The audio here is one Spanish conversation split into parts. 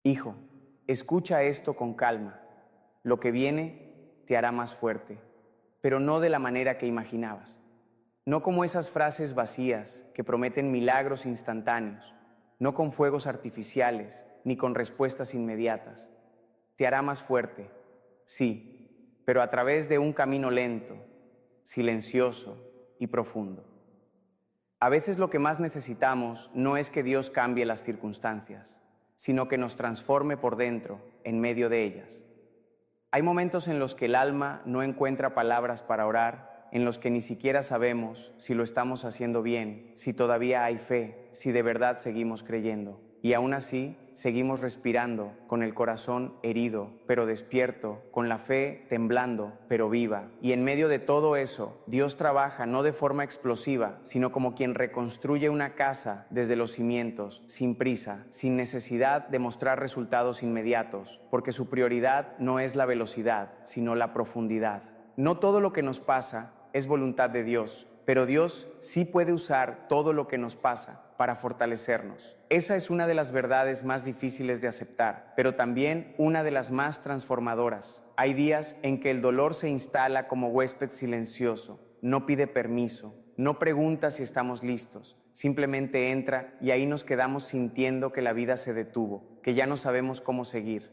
Hijo, escucha esto con calma. Lo que viene te hará más fuerte, pero no de la manera que imaginabas. No como esas frases vacías que prometen milagros instantáneos, no con fuegos artificiales ni con respuestas inmediatas. Te hará más fuerte, sí, pero a través de un camino lento, silencioso y profundo. A veces lo que más necesitamos no es que Dios cambie las circunstancias, sino que nos transforme por dentro, en medio de ellas. Hay momentos en los que el alma no encuentra palabras para orar, en los que ni siquiera sabemos si lo estamos haciendo bien, si todavía hay fe, si de verdad seguimos creyendo. Y aún así, seguimos respirando, con el corazón herido, pero despierto, con la fe temblando, pero viva. Y en medio de todo eso, Dios trabaja no de forma explosiva, sino como quien reconstruye una casa desde los cimientos, sin prisa, sin necesidad de mostrar resultados inmediatos, porque su prioridad no es la velocidad, sino la profundidad. No todo lo que nos pasa es voluntad de Dios, pero Dios sí puede usar todo lo que nos pasa para fortalecernos. Esa es una de las verdades más difíciles de aceptar, pero también una de las más transformadoras. Hay días en que el dolor se instala como huésped silencioso, no pide permiso, no pregunta si estamos listos, simplemente entra y ahí nos quedamos sintiendo que la vida se detuvo, que ya no sabemos cómo seguir.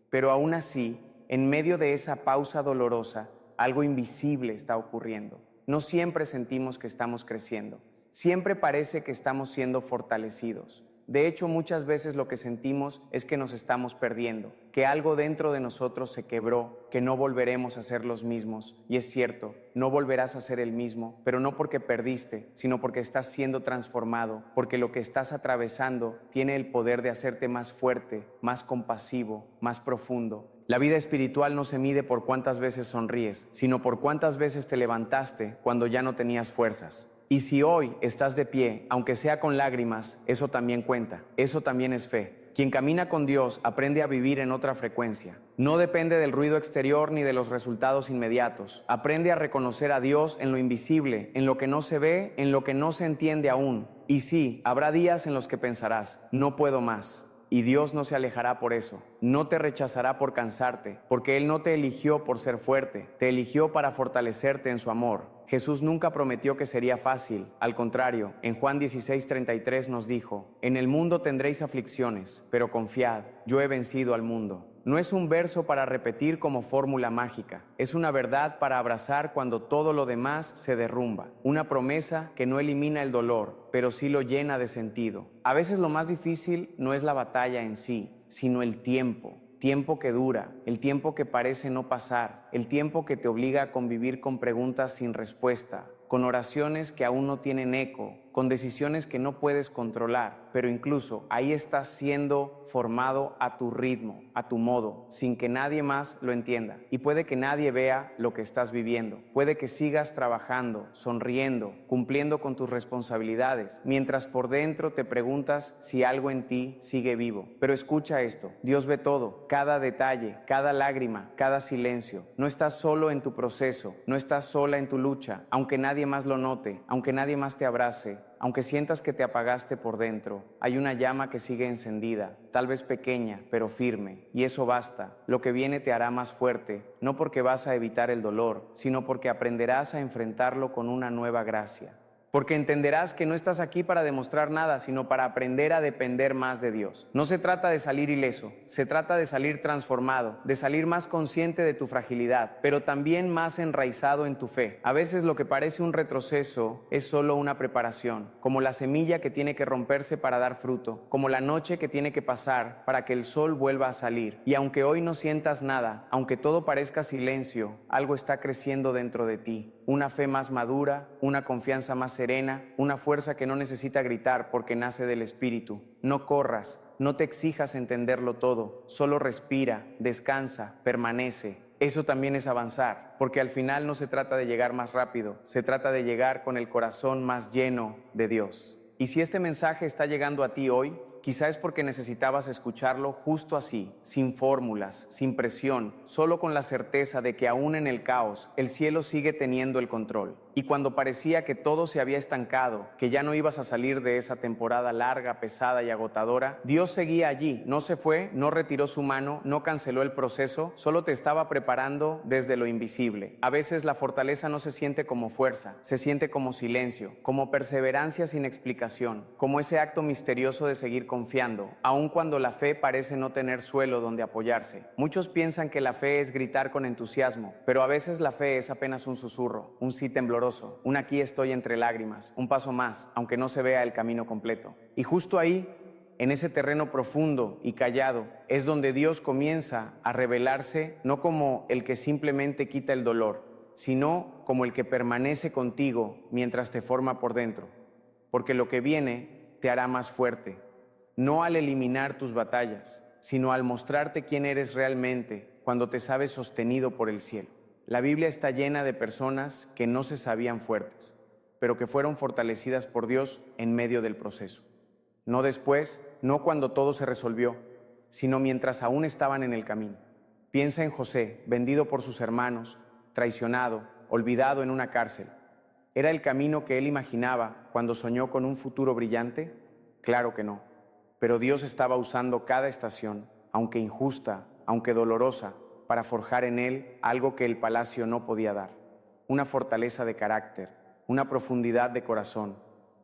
Pero aún así, en medio de esa pausa dolorosa, algo invisible está ocurriendo. No siempre sentimos que estamos creciendo. Siempre parece que estamos siendo fortalecidos. De hecho, muchas veces lo que sentimos es que nos estamos perdiendo, que algo dentro de nosotros se quebró, que no volveremos a ser los mismos. Y es cierto, no volverás a ser el mismo, pero no porque perdiste, sino porque estás siendo transformado, porque lo que estás atravesando tiene el poder de hacerte más fuerte, más compasivo, más profundo. La vida espiritual no se mide por cuántas veces sonríes, sino por cuántas veces te levantaste cuando ya no tenías fuerzas. Y si hoy estás de pie, aunque sea con lágrimas, eso también cuenta, eso también es fe. Quien camina con Dios aprende a vivir en otra frecuencia. No depende del ruido exterior ni de los resultados inmediatos. Aprende a reconocer a Dios en lo invisible, en lo que no se ve, en lo que no se entiende aún. Y sí, habrá días en los que pensarás, no puedo más. Y Dios no se alejará por eso, no te rechazará por cansarte, porque Él no te eligió por ser fuerte, te eligió para fortalecerte en su amor. Jesús nunca prometió que sería fácil, al contrario, en Juan 16:33 nos dijo, en el mundo tendréis aflicciones, pero confiad, yo he vencido al mundo. No es un verso para repetir como fórmula mágica, es una verdad para abrazar cuando todo lo demás se derrumba, una promesa que no elimina el dolor, pero sí lo llena de sentido. A veces lo más difícil no es la batalla en sí, sino el tiempo. Tiempo que dura, el tiempo que parece no pasar, el tiempo que te obliga a convivir con preguntas sin respuesta, con oraciones que aún no tienen eco, con decisiones que no puedes controlar, pero incluso ahí estás siendo formado a tu ritmo, a tu modo, sin que nadie más lo entienda. Y puede que nadie vea lo que estás viviendo, puede que sigas trabajando, sonriendo, cumpliendo con tus responsabilidades, mientras por dentro te preguntas si algo en ti sigue vivo. Pero escucha esto, Dios ve todo, cada detalle, cada lágrima, cada silencio. No estás solo en tu proceso, no estás sola en tu lucha, aunque nadie más lo note, aunque nadie más te abrace, aunque sientas que te apagaste por dentro, hay una llama que sigue encendida, tal vez pequeña, pero firme, y eso basta. Lo que viene te hará más fuerte, no porque vas a evitar el dolor, sino porque aprenderás a enfrentarlo con una nueva gracia. Porque entenderás que no estás aquí para demostrar nada, sino para aprender a depender más de Dios. No se trata de salir ileso, se trata de salir transformado, de salir más consciente de tu fragilidad, pero también más enraizado en tu fe. A veces lo que parece un retroceso es solo una preparación, como la semilla que tiene que romperse para dar fruto, como la noche que tiene que pasar para que el sol vuelva a salir. Y aunque hoy no sientas nada, aunque todo parezca silencio, algo está creciendo dentro de ti. Una fe más madura, una confianza más serena, una fuerza que no necesita gritar porque nace del Espíritu. No corras, no te exijas entenderlo todo, solo respira, descansa, permanece. Eso también es avanzar, porque al final no se trata de llegar más rápido, se trata de llegar con el corazón más lleno de Dios. Y si este mensaje está llegando a ti hoy, quizá es porque necesitabas escucharlo justo así, sin fórmulas, sin presión, solo con la certeza de que aún en el caos, el cielo sigue teniendo el control. Y cuando parecía que todo se había estancado, que ya no ibas a salir de esa temporada larga, pesada y agotadora, Dios seguía allí, no se fue, no retiró su mano, no canceló el proceso, solo te estaba preparando desde lo invisible. A veces la fortaleza no se siente como fuerza, se siente como silencio, como perseverancia sin explicación, como ese acto misterioso de seguir confiando, aun cuando la fe parece no tener suelo donde apoyarse. Muchos piensan que la fe es gritar con entusiasmo, pero a veces la fe es apenas un susurro, un sí tembloroso, un aquí estoy entre lágrimas, un paso más, aunque no se vea el camino completo. Y justo ahí, en ese terreno profundo y callado, es donde Dios comienza a revelarse no como el que simplemente quita el dolor, sino como el que permanece contigo mientras te forma por dentro. Porque lo que viene te hará más fuerte, no al eliminar tus batallas, sino al mostrarte quién eres realmente cuando te sabes sostenido por el cielo. La Biblia está llena de personas que no se sabían fuertes, pero que fueron fortalecidas por Dios en medio del proceso. No después, no cuando todo se resolvió, sino mientras aún estaban en el camino. Piensa en José, vendido por sus hermanos, traicionado, olvidado en una cárcel. ¿Era el camino que él imaginaba cuando soñó con un futuro brillante? Claro que no. Pero Dios estaba usando cada estación, aunque injusta, aunque dolorosa, para forjar en él algo que el palacio no podía dar. Una fortaleza de carácter, una profundidad de corazón,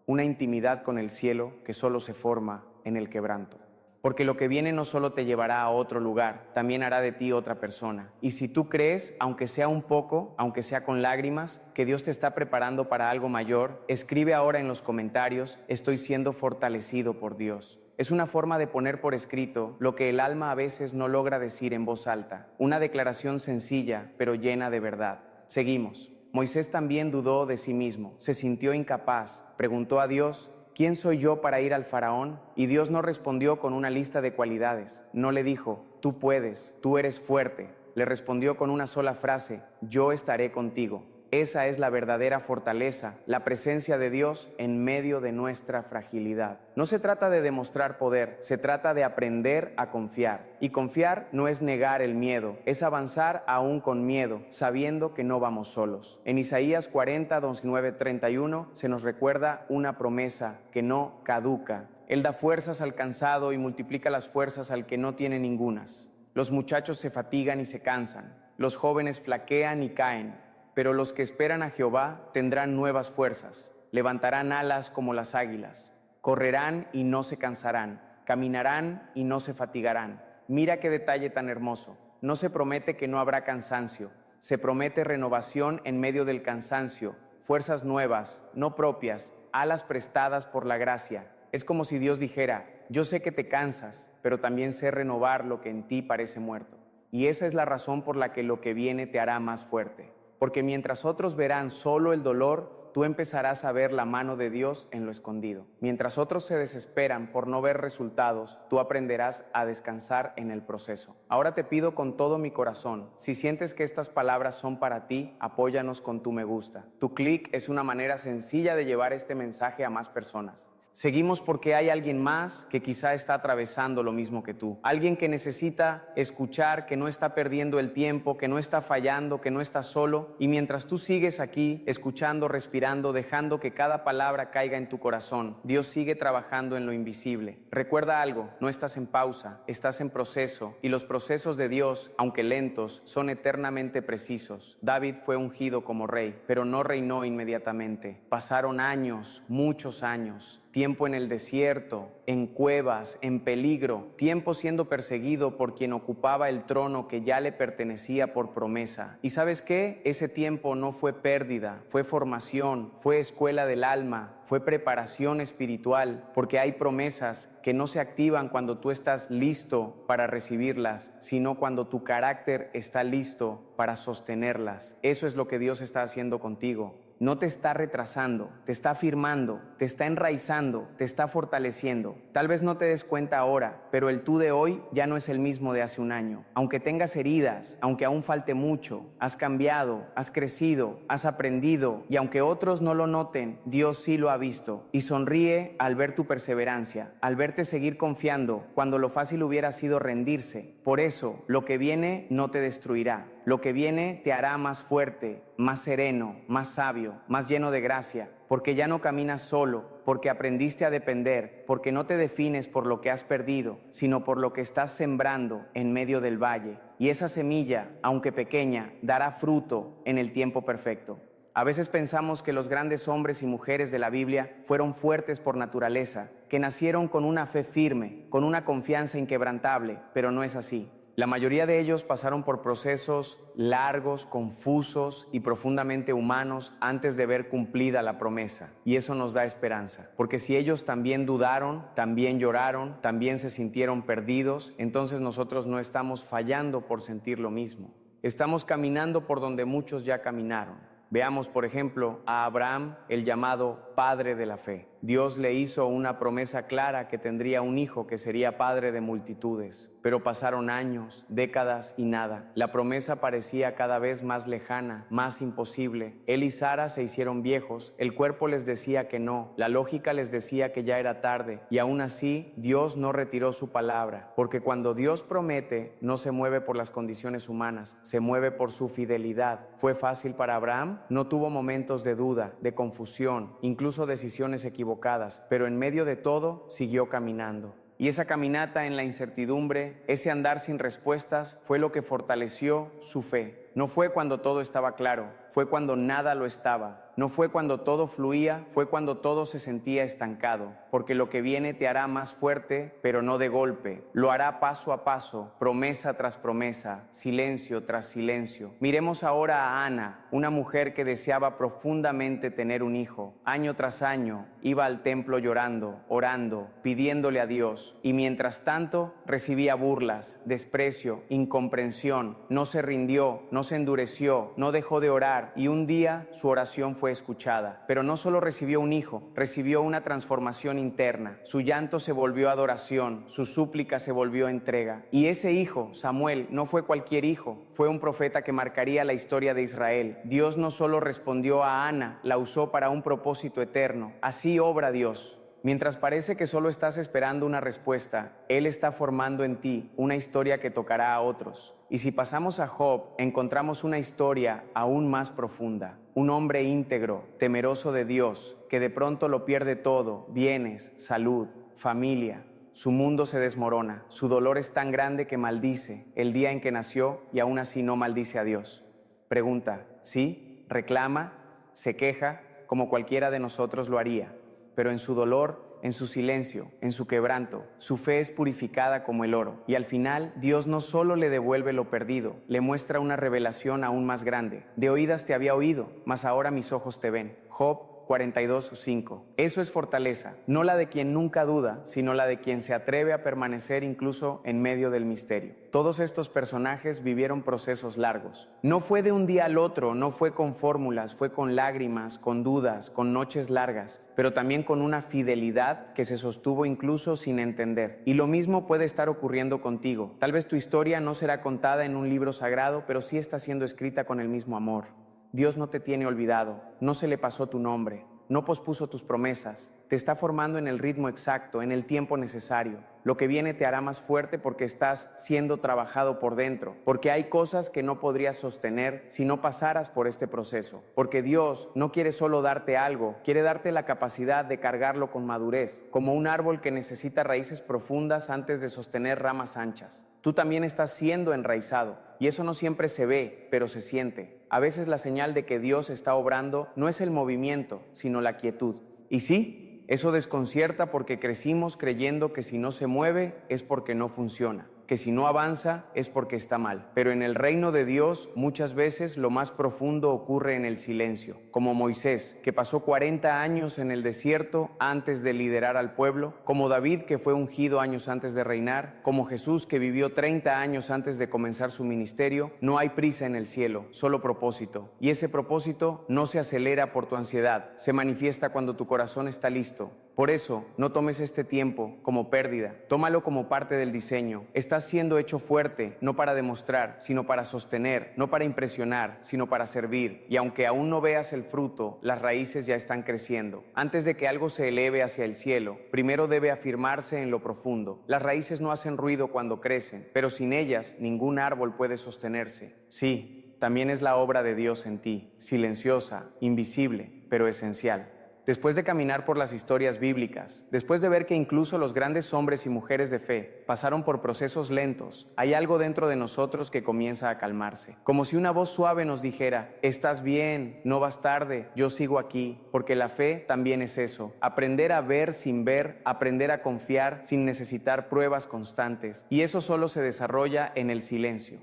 una intimidad con el cielo que solo se forma en el quebranto. Porque lo que viene no solo te llevará a otro lugar, también hará de ti otra persona. Y si tú crees, aunque sea un poco, aunque sea con lágrimas, que Dios te está preparando para algo mayor, escribe ahora en los comentarios: estoy siendo fortalecido por Dios. Es una forma de poner por escrito lo que el alma a veces no logra decir en voz alta. Una declaración sencilla, pero llena de verdad. Seguimos. Moisés también dudó de sí mismo, se sintió incapaz, preguntó a Dios: ¿quién soy yo para ir al faraón? Y Dios no respondió con una lista de cualidades. No le dijo: tú puedes, tú eres fuerte. Le respondió con una sola frase: yo estaré contigo. Esa es la verdadera fortaleza, la presencia de Dios en medio de nuestra fragilidad. No se trata de demostrar poder, se trata de aprender a confiar. Y confiar no es negar el miedo, es avanzar aún con miedo, sabiendo que no vamos solos. En Isaías 40, 29, 31 se nos recuerda una promesa que no caduca. Él da fuerzas al cansado y multiplica las fuerzas al que no tiene ningunas. Los muchachos se fatigan y se cansan, los jóvenes flaquean y caen. Pero los que esperan a Jehová tendrán nuevas fuerzas, levantarán alas como las águilas, correrán y no se cansarán, caminarán y no se fatigarán. Mira qué detalle tan hermoso. No se promete que no habrá cansancio, se promete renovación en medio del cansancio, fuerzas nuevas, no propias, alas prestadas por la gracia. Es como si Dios dijera: yo sé que te cansas, pero también sé renovar lo que en ti parece muerto. Y esa es la razón por la que lo que viene te hará más fuerte. Porque mientras otros verán solo el dolor, tú empezarás a ver la mano de Dios en lo escondido. Mientras otros se desesperan por no ver resultados, tú aprenderás a descansar en el proceso. Ahora te pido con todo mi corazón, si sientes que estas palabras son para ti, apóyanos con tu me gusta. Tu clic es una manera sencilla de llevar este mensaje a más personas. Seguimos porque hay alguien más que quizá está atravesando lo mismo que tú. Alguien que necesita escuchar, que no está perdiendo el tiempo, que no está fallando, que no está solo. Y mientras tú sigues aquí, escuchando, respirando, dejando que cada palabra caiga en tu corazón, Dios sigue trabajando en lo invisible. Recuerda algo: no estás en pausa, estás en proceso. Y los procesos de Dios, aunque lentos, son eternamente precisos. David fue ungido como rey, pero no reinó inmediatamente. Pasaron años, muchos años. Tiempo en el desierto, en cuevas, en peligro, tiempo siendo perseguido por quien ocupaba el trono que ya le pertenecía por promesa. ¿Y sabes qué? Ese tiempo no fue pérdida, fue formación, fue escuela del alma, fue preparación espiritual, porque hay promesas que no se activan cuando tú estás listo para recibirlas, sino cuando tu carácter está listo para sostenerlas. Eso es lo que Dios está haciendo contigo. No te está retrasando, te está afirmando, te está enraizando, te está fortaleciendo. Tal vez no te des cuenta ahora, pero el tú de hoy ya no es el mismo de hace un año. Aunque tengas heridas, aunque aún falte mucho, has cambiado, has crecido, has aprendido, y aunque otros no lo noten, Dios sí lo ha visto y sonríe al ver tu perseverancia, al verte seguir confiando cuando lo fácil hubiera sido rendirse. Por eso, lo que viene no te destruirá, lo que viene te hará más fuerte, más sereno, más sabio, más lleno de gracia, porque ya no caminas solo, porque aprendiste a depender, porque no te defines por lo que has perdido, sino por lo que estás sembrando en medio del valle. Y esa semilla, aunque pequeña, dará fruto en el tiempo perfecto. A veces pensamos que los grandes hombres y mujeres de la Biblia fueron fuertes por naturaleza, que nacieron con una fe firme, con una confianza inquebrantable, pero no es así. La mayoría de ellos pasaron por procesos largos, confusos y profundamente humanos antes de ver cumplida la promesa. Y eso nos da esperanza, porque si ellos también dudaron, también lloraron, también se sintieron perdidos, entonces nosotros no estamos fallando por sentir lo mismo. Estamos caminando por donde muchos ya caminaron. Veamos, por ejemplo, a Abraham, el llamado padre de la fe. Dios le hizo una promesa clara que tendría un hijo que sería padre de multitudes. Pero pasaron años, décadas y nada. La promesa parecía cada vez más lejana, más imposible. Él y Sara se hicieron viejos, el cuerpo les decía que no, la lógica les decía que ya era tarde. Y aún así, Dios no retiró su palabra, porque cuando Dios promete, no se mueve por las condiciones humanas, se mueve por su fidelidad. ¿Fue fácil para Abraham? No tuvo momentos de duda, de confusión, incluso decisiones equivocadas, pero en medio de todo siguió caminando. Y esa caminata en la incertidumbre, ese andar sin respuestas, fue lo que fortaleció su fe. No fue cuando todo estaba claro, fue cuando nada lo estaba. No fue cuando todo fluía, fue cuando todo se sentía estancado. Porque lo que viene te hará más fuerte, pero no de golpe. Lo hará paso a paso, promesa tras promesa, silencio tras silencio. Miremos ahora a Ana, una mujer que deseaba profundamente tener un hijo. Año tras año, iba al templo llorando, orando, pidiéndole a Dios. Y mientras tanto, recibía burlas, desprecio, incomprensión. No se rindió, no se endureció, no dejó de orar. Y un día su oración fue escuchada. Pero no solo recibió un hijo, recibió una transformación interna. Su llanto se volvió adoración, su súplica se volvió entrega. Y ese hijo, Samuel, no fue cualquier hijo, fue un profeta que marcaría la historia de Israel. Dios no solo respondió a Ana, la usó para un propósito eterno. Así obra Dios. Mientras parece que solo estás esperando una respuesta, Él está formando en ti una historia que tocará a otros. Y si pasamos a Job, encontramos una historia aún más profunda. Un hombre íntegro, temeroso de Dios, que de pronto lo pierde todo: bienes, salud, familia. Su mundo se desmorona, su dolor es tan grande que maldice el día en que nació y aún así no maldice a Dios. Pregunta, ¿sí? Reclama, se queja, como cualquiera de nosotros lo haría. Pero en su dolor, en su silencio, en su quebranto, su fe es purificada como el oro. Y al final, Dios no solo le devuelve lo perdido, le muestra una revelación aún más grande. De oídas te había oído, mas ahora mis ojos te ven. Job 42:5. Eso es fortaleza, no la de quien nunca duda, sino la de quien se atreve a permanecer incluso en medio del misterio. Todos estos personajes vivieron procesos largos. No fue de un día al otro, no fue con fórmulas, fue con lágrimas, con dudas, con noches largas, pero también con una fidelidad que se sostuvo incluso sin entender. Y lo mismo puede estar ocurriendo contigo. Tal vez tu historia no será contada en un libro sagrado, pero sí está siendo escrita con el mismo amor. Dios no te tiene olvidado, no se le pasó tu nombre, no pospuso tus promesas, te está formando en el ritmo exacto, en el tiempo necesario. Lo que viene te hará más fuerte porque estás siendo trabajado por dentro, porque hay cosas que no podrías sostener si no pasaras por este proceso, porque Dios no quiere solo darte algo, quiere darte la capacidad de cargarlo con madurez, como un árbol que necesita raíces profundas antes de sostener ramas anchas. Tú también estás siendo enraizado, y eso no siempre se ve, pero se siente. A veces la señal de que Dios está obrando no es el movimiento, sino la quietud. Y sí, eso desconcierta porque crecimos creyendo que si no se mueve es porque no funciona, que si no avanza es porque está mal. Pero en el reino de Dios muchas veces lo más profundo ocurre en el silencio, como Moisés, que pasó 40 años en el desierto antes de liderar al pueblo, como David, que fue ungido años antes de reinar, como Jesús, que vivió 30 años antes de comenzar su ministerio. No hay prisa en el cielo, solo propósito. Y ese propósito no se acelera por tu ansiedad, se manifiesta cuando tu corazón está listo, Por eso, no tomes este tiempo como pérdida, tómalo como parte del diseño. Estás siendo hecho fuerte, no para demostrar, sino para sostener, no para impresionar, sino para servir. Y aunque aún no veas el fruto, las raíces ya están creciendo. Antes de que algo se eleve hacia el cielo, primero debe afirmarse en lo profundo. Las raíces no hacen ruido cuando crecen, pero sin ellas ningún árbol puede sostenerse. Sí, también es la obra de Dios en ti, silenciosa, invisible, pero esencial. Después de caminar por las historias bíblicas, después de ver que incluso los grandes hombres y mujeres de fe pasaron por procesos lentos, hay algo dentro de nosotros que comienza a calmarse. Como si una voz suave nos dijera: estás bien, no vas tarde, yo sigo aquí. Porque la fe también es eso, aprender a ver sin ver, aprender a confiar sin necesitar pruebas constantes. Y eso solo se desarrolla en el silencio.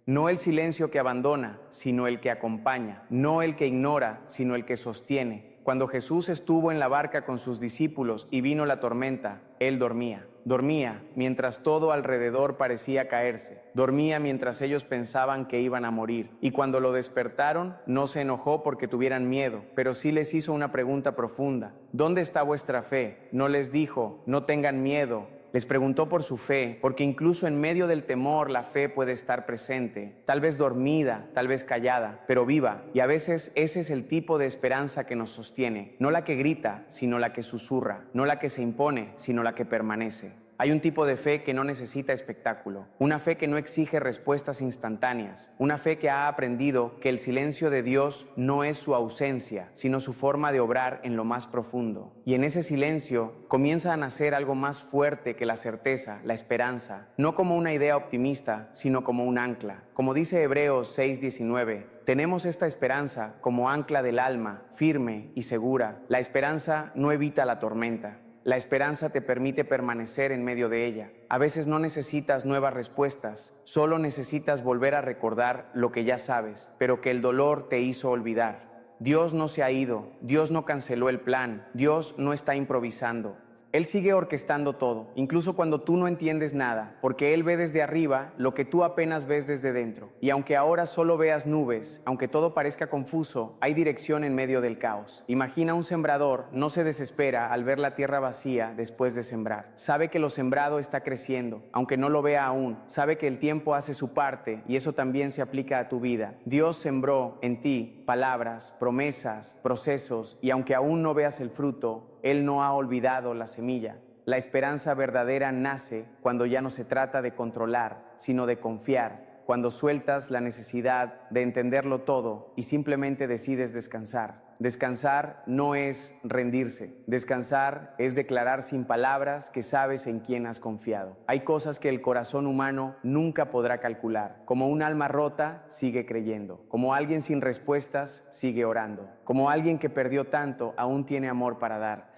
No el silencio que abandona, sino el que acompaña. No el que ignora, sino el que sostiene. Cuando Jesús estuvo en la barca con sus discípulos y vino la tormenta, Él dormía. Dormía mientras todo alrededor parecía caerse. Dormía mientras ellos pensaban que iban a morir. Y cuando lo despertaron, no se enojó porque tuvieran miedo, pero sí les hizo una pregunta profunda. ¿Dónde está vuestra fe? No les dijo: no tengan miedo. Les preguntó por su fe, porque incluso en medio del temor la fe puede estar presente, tal vez dormida, tal vez callada, pero viva. Y a veces ese es el tipo de esperanza que nos sostiene, no la que grita, sino la que susurra, no la que se impone, sino la que permanece. Hay un tipo de fe que no necesita espectáculo, una fe que no exige respuestas instantáneas, una fe que ha aprendido que el silencio de Dios no es su ausencia, sino su forma de obrar en lo más profundo. Y en ese silencio comienza a nacer algo más fuerte que la certeza, la esperanza, no como una idea optimista, sino como un ancla. Como dice Hebreos 6:19, tenemos esta esperanza como ancla del alma, firme y segura. La esperanza no evita la tormenta. La esperanza te permite permanecer en medio de ella. A veces no necesitas nuevas respuestas, solo necesitas volver a recordar lo que ya sabes, pero que el dolor te hizo olvidar. Dios no se ha ido, Dios no canceló el plan, Dios no está improvisando. Él sigue orquestando todo, incluso cuando tú no entiendes nada, porque Él ve desde arriba lo que tú apenas ves desde dentro. Y aunque ahora solo veas nubes, aunque todo parezca confuso, hay dirección en medio del caos. Imagina un sembrador, no se desespera al ver la tierra vacía después de sembrar. Sabe que lo sembrado está creciendo, aunque no lo vea aún. Sabe que el tiempo hace su parte y eso también se aplica a tu vida. Dios sembró en ti palabras, promesas, procesos, y aunque aún no veas el fruto, Él no ha olvidado la semilla. La esperanza verdadera nace cuando ya no se trata de controlar, sino de confiar, cuando sueltas la necesidad de entenderlo todo y simplemente decides descansar. Descansar no es rendirse. Descansar es declarar sin palabras que sabes en quién has confiado. Hay cosas que el corazón humano nunca podrá calcular. Como un alma rota, sigue creyendo. Como alguien sin respuestas, sigue orando. Como alguien que perdió tanto, aún tiene amor para dar.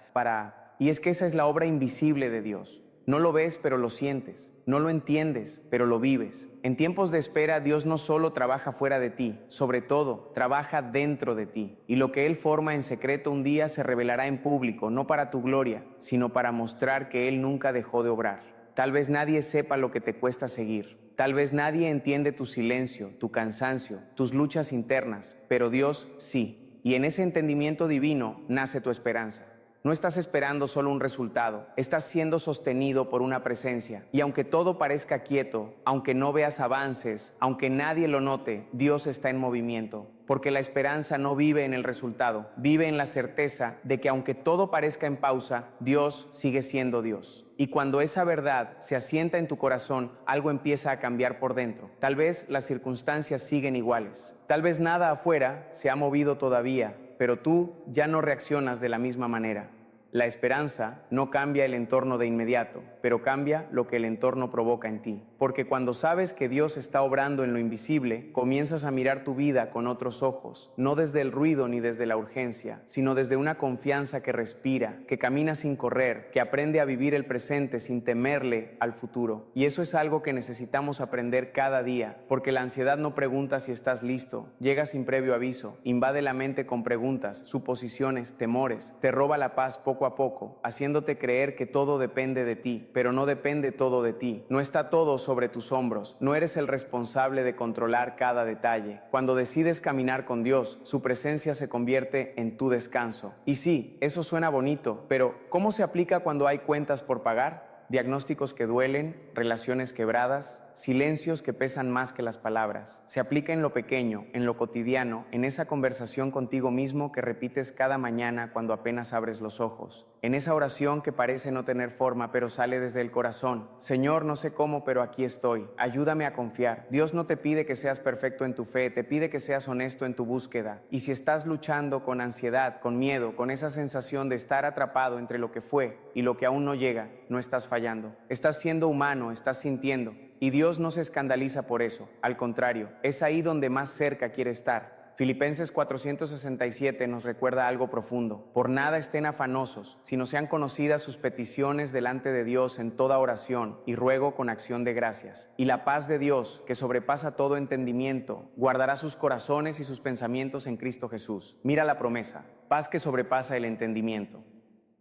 Y es que esa es la obra invisible de Dios. No lo ves, pero lo sientes. No lo entiendes, pero lo vives. En tiempos de espera, Dios no solo trabaja fuera de ti, sobre todo, trabaja dentro de ti. Y lo que Él forma en secreto un día se revelará en público, no para tu gloria, sino para mostrar que Él nunca dejó de obrar. Tal vez nadie sepa lo que te cuesta seguir. Tal vez nadie entiende tu silencio, tu cansancio, tus luchas internas, pero Dios sí. Y en ese entendimiento divino nace tu esperanza. No estás esperando solo un resultado, estás siendo sostenido por una presencia. Y aunque todo parezca quieto, aunque no veas avances, aunque nadie lo note, Dios está en movimiento. Porque la esperanza no vive en el resultado, vive en la certeza de que aunque todo parezca en pausa, Dios sigue siendo Dios. Y cuando esa verdad se asienta en tu corazón, algo empieza a cambiar por dentro. Tal vez las circunstancias siguen iguales. Tal vez nada afuera se ha movido todavía, pero tú ya no reaccionas de la misma manera. La esperanza no cambia el entorno de inmediato, pero cambia lo que el entorno provoca en ti. Porque cuando sabes que Dios está obrando en lo invisible, comienzas a mirar tu vida con otros ojos, no desde el ruido ni desde la urgencia, sino desde una confianza que respira, que camina sin correr, que aprende a vivir el presente sin temerle al futuro. Y eso es algo que necesitamos aprender cada día, porque la ansiedad no pregunta si estás listo, llega sin previo aviso, invade la mente con preguntas, suposiciones, temores, te roba la paz poco a poco, haciéndote creer que todo depende de ti, pero no depende todo de ti. No está todo sobre tus hombros, no eres el responsable de controlar cada detalle. Cuando decides caminar con Dios, su presencia se convierte en tu descanso. Y sí, eso suena bonito, pero ¿cómo se aplica cuando hay cuentas por pagar? Diagnósticos que duelen, relaciones quebradas, silencios que pesan más que las palabras. Se aplica en lo pequeño, en lo cotidiano, en esa conversación contigo mismo que repites cada mañana cuando apenas abres los ojos. En esa oración que parece no tener forma, pero sale desde el corazón. Señor, no sé cómo, pero aquí estoy. Ayúdame a confiar. Dios no te pide que seas perfecto en tu fe, te pide que seas honesto en tu búsqueda. Y si estás luchando con ansiedad, con miedo, con esa sensación de estar atrapado entre lo que fue y lo que aún no llega, no estás fallando. Estás siendo humano, estás sintiendo. Y Dios no se escandaliza por eso. Al contrario, es ahí donde más cerca quiere estar. Filipenses 4:67 nos recuerda algo profundo. Por nada estén afanosos, sino sean conocidas sus peticiones delante de Dios en toda oración y ruego con acción de gracias. Y la paz de Dios, que sobrepasa todo entendimiento, guardará sus corazones y sus pensamientos en Cristo Jesús. Mira la promesa, paz que sobrepasa el entendimiento.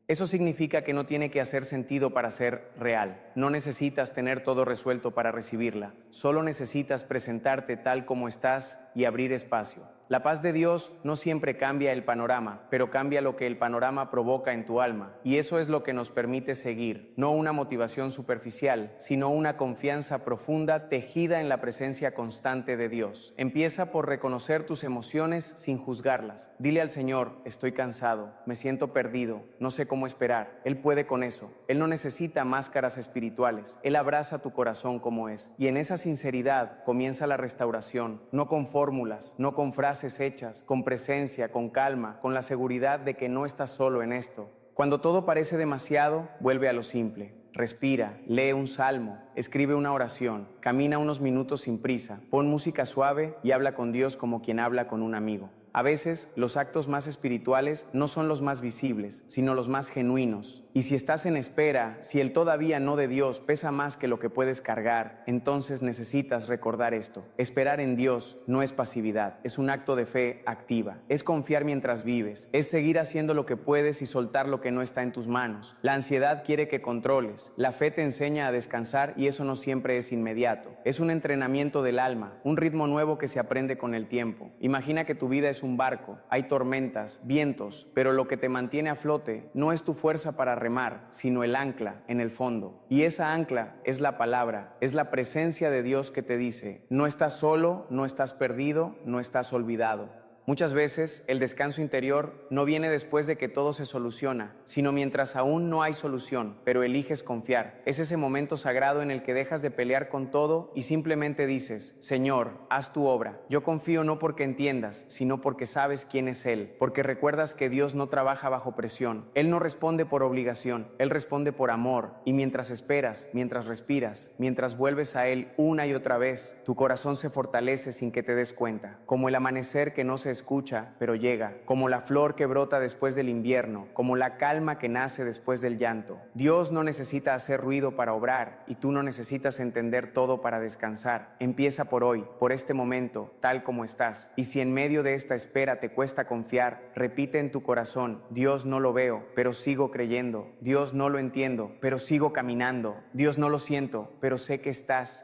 Eso significa que no tiene que hacer sentido para ser real. No necesitas tener todo resuelto para recibirla. Solo necesitas presentarte tal como estás y abrir espacio. La paz de Dios no siempre cambia el panorama, pero cambia lo que el panorama provoca en tu alma. Y eso es lo que nos permite seguir, no una motivación superficial, sino una confianza profunda tejida en la presencia constante de Dios. Empieza por reconocer tus emociones sin juzgarlas. Dile al Señor, estoy cansado, me siento perdido, no sé cómo esperar. Él puede con eso. Él no necesita máscaras espirituales. Él abraza tu corazón como es. Y en esa sinceridad comienza la restauración, no con fórmulas, no con frases hechas, con presencia, con calma, con la seguridad de que no estás solo en esto. Cuando todo parece demasiado, vuelve a lo simple. Respira, lee un salmo, escribe una oración, camina unos minutos sin prisa, pon música suave y habla con Dios como quien habla con un amigo. A veces, los actos más espirituales no son los más visibles, sino los más genuinos. Y si estás en espera, si el todavía no de Dios pesa más que lo que puedes cargar, entonces necesitas recordar esto. Esperar en Dios no es pasividad, es un acto de fe activa. Es confiar mientras vives, es seguir haciendo lo que puedes y soltar lo que no está en tus manos. La ansiedad quiere que controles, la fe te enseña a descansar y eso no siempre es inmediato. Es un entrenamiento del alma, un ritmo nuevo que se aprende con el tiempo. Imagina que tu vida es un barco, hay tormentas, vientos, pero lo que te mantiene a flote no es tu fuerza para remar, sino el ancla en el fondo. Y esa ancla es la palabra, es la presencia de Dios que te dice, no estás solo, no estás perdido, no estás olvidado. Muchas veces el descanso interior no viene después de que todo se soluciona, sino mientras aún no hay solución, pero eliges confiar. Es ese momento sagrado en el que dejas de pelear con todo y simplemente dices, Señor, haz tu obra. Yo confío no porque entiendas, sino porque sabes quién es Él, porque recuerdas que Dios no trabaja bajo presión. Él no responde por obligación, Él responde por amor. Y mientras esperas, mientras respiras, mientras vuelves a Él una y otra vez, tu corazón se fortalece sin que te des cuenta, como el amanecer que no se escucha, pero llega, como la flor que brota después del invierno, como la calma que nace después del llanto. Dios no necesita hacer ruido para obrar y tú no necesitas entender todo para descansar. Empieza por hoy, por este momento, tal como estás. Y si en medio de esta espera te cuesta confiar, repite en tu corazón, Dios no lo veo, pero sigo creyendo. Dios no lo entiendo, pero sigo caminando. Dios no lo siento, pero sé que estás.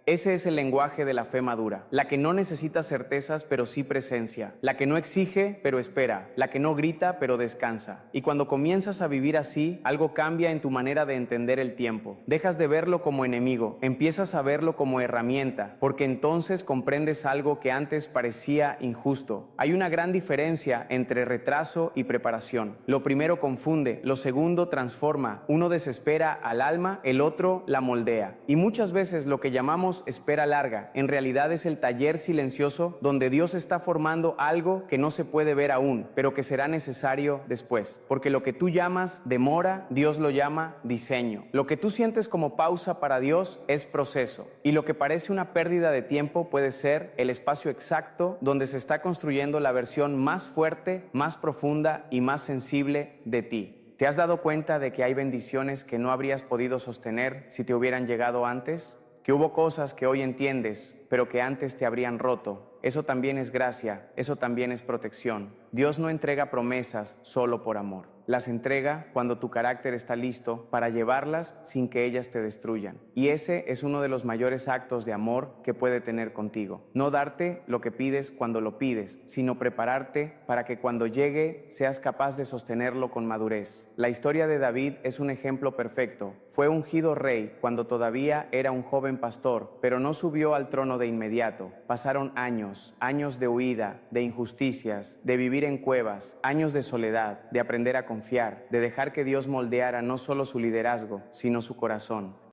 Ese es el lenguaje de la fe madura, la que no necesita certezas pero sí presencia, la que no exige pero espera, la que no grita pero descansa. Y cuando comienzas a vivir así, algo cambia en tu manera de entender el tiempo. Dejas de verlo como enemigo, empiezas a verlo como herramienta, porque entonces comprendes algo que antes parecía injusto. Hay una gran diferencia entre retraso y preparación. Lo primero confunde, lo segundo transforma. Uno desespera al alma, el otro la moldea. Y muchas veces lo que llamamos espera larga, en realidad es el taller silencioso donde Dios está formando algo que no se puede ver aún, pero que será necesario después. Porque lo que tú llamas demora, Dios lo llama diseño. Lo que tú sientes como pausa para Dios es proceso. Y lo que parece una pérdida de tiempo puede ser el espacio exacto donde se está construyendo la versión más fuerte, más profunda y más sensible de ti. ¿Te has dado cuenta de que hay bendiciones que no habrías podido sostener si te hubieran llegado antes? Que hubo cosas que hoy entiendes, pero que antes te habrían roto. Eso también es gracia, eso también es protección. Dios no entrega promesas solo por amor. las entrega cuando tu carácter está listo para llevarlas sin que ellas te destruyan. Y ese es uno de los mayores actos de amor que puede tener contigo. No darte lo que pides cuando lo pides, sino prepararte para que cuando llegue seas capaz de sostenerlo con madurez. La historia de David es un ejemplo perfecto. Fue ungido rey cuando todavía era un joven pastor, pero no subió al trono de inmediato. Pasaron años, años de huida, de injusticias, de vivir en cuevas, años de soledad, de aprender a confiar, de dejar que Dios moldeara no solo su liderazgo, sino su corazón.